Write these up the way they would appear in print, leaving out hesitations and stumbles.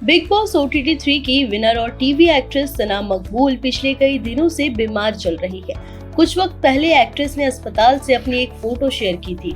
Big boss OTT 3 की winner और TV actress सना मकबूल पिछले कई दिनों से बीमार चल रही है। कुछ वक्त पहले एक्ट्रेस ने अस्पताल से अपनी एक फोटो शेयर की थी,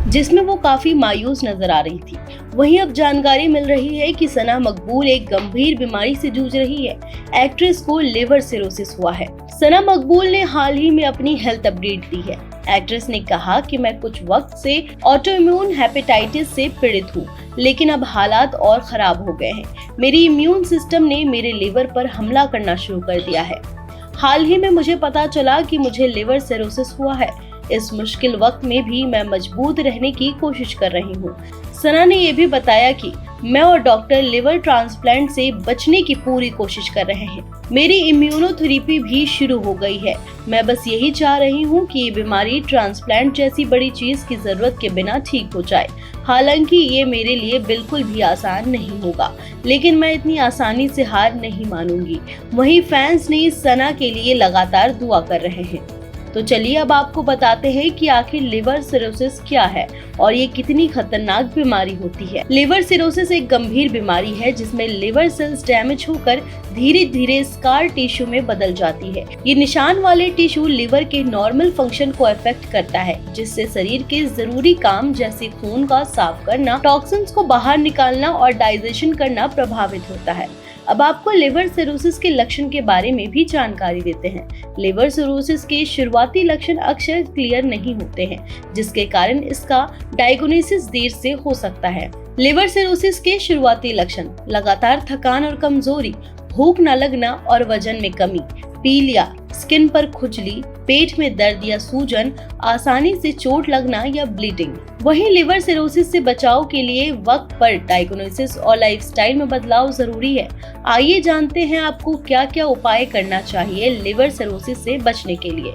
जिसमें वो काफी मायूस नजर आ रही थी। वहीं अब जानकारी मिल रही है कि सना मकबूल एक गंभीर बीमारी से जूझ रही है। एक्ट्रेस को लिवर सिरोसिस हुआ है। सना मकबूल ने हाल ही में अपनी हेल्थ अपडेट दी है। एक्ट्रेस ने कहा कि मैं कुछ वक्त से ऑटोइम्यून हेपेटाइटिस से पीड़ित हूँ, लेकिन अब हालात और खराब हो गए हैं। मेरी इम्यून सिस्टम ने मेरे लिवर पर हमला करना शुरू कर दिया है। हाल ही में मुझे पता चला कि मुझे लिवर सिरोसिस हुआ है। इस मुश्किल वक्त में भी मैं मजबूत रहने की कोशिश कर रही हूँ। सना ने यह भी बताया कि मैं और डॉक्टर लिवर ट्रांसप्लांट से बचने की पूरी कोशिश कर रहे हैं। मेरी इम्यूनोथेरेपी भी शुरू हो गई है। मैं बस यही चाह रही हूँ कि ये बीमारी ट्रांसप्लांट जैसी बड़ी चीज की जरूरत के बिना ठीक हो जाए। हालांकि ये मेरे लिए बिल्कुल भी आसान नहीं होगा, लेकिन मैं इतनी आसानी से हार नहीं मानूंगी। वहीं फैंस ने सना के लिए लगातार दुआ कर रहे हैं। तो चलिए अब आपको बताते हैं कि आखिर लिवर सिरोसिस क्या है और ये कितनी खतरनाक बीमारी होती है। लिवर सिरोसिस एक गंभीर बीमारी है जिसमें लिवर सेल्स डैमेज होकर धीरे धीरे स्कार टिश्यू में बदल जाती है। ये निशान वाले टिश्यू लिवर के नॉर्मल फंक्शन को अफेक्ट करता है, जिससे शरीर के जरूरी काम जैसे खून का साफ करना, टॉक्सिन्स को बाहर निकालना और डाइजेशन करना प्रभावित होता है। अब आपको लिवर सिरोसिस के लक्षण के बारे में भी जानकारी देते हैं। लिवर सिरोसिस के शुरुआती लक्षण अक्सर क्लियर नहीं होते हैं, जिसके कारण इसका डायग्नोसिस देर से हो सकता है। लिवर सिरोसिस के शुरुआती लक्षण: लगातार थकान और कमजोरी, भूख न लगना और वजन में कमी, पीलिया, स्किन पर खुजली, पेट में दर्द या सूजन, आसानी से चोट लगना या ब्लीडिंग। वहीं लिवर सिरोसिस से बचाव के लिए वक्त पर डायग्नोसिस और लाइफस्टाइल में बदलाव जरूरी है। आइए जानते हैं आपको क्या क्या उपाय करना चाहिए लिवर सिरोसिस से बचने के लिए।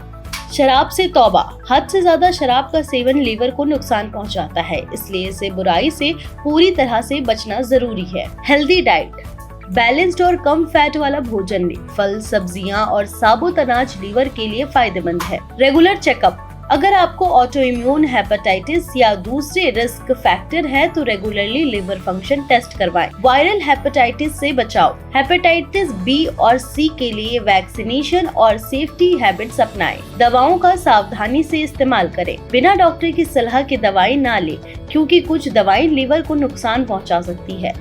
शराब से तौबा। हद से ज्यादा शराब का सेवन लिवर को नुकसान पहुंचाता है, इसलिए इसे बुराई से पूरी तरह से बचना जरूरी है। Healthy diet. बैलेंस्ड और कम फैट वाला भोजन लें। फल, सब्जियां और साबुत अनाज लीवर के लिए फायदेमंद है। Regular checkup. अगर आपको ऑटोइम्यून हेपेटाइटिस या दूसरे रिस्क फैक्टर है तो रेगुलरली लिवर फंक्शन टेस्ट करवाएं। वायरल हेपेटाइटिस से बचाव। हेपेटाइटिस B और C के लिए वैक्सीनेशन और सेफ्टी हैबिट्स अपनाएं। दवाओं का सावधानी से इस्तेमाल करें। बिना डॉक्टर की सलाह के दवाई ना लें, क्योंकि कुछ दवाएं लिवर को नुकसान पहुंचा सकती है।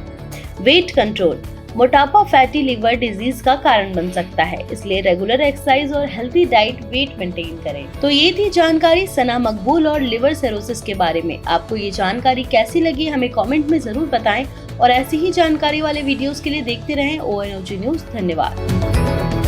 Weight control. मोटापा फैटी लिवर डिजीज का कारण बन सकता है, इसलिए रेगुलर एक्सरसाइज और हेल्थी डाइट वेट मेंटेन करें। तो ये थी जानकारी सना मकबूल और लिवर सिरोसिस के बारे में। आपको ये जानकारी कैसी लगी हमें कमेंट में जरूर बताएं और ऐसी ही जानकारी वाले वीडियोस के लिए देखते रहें ONOG न्यूज। धन्यवाद।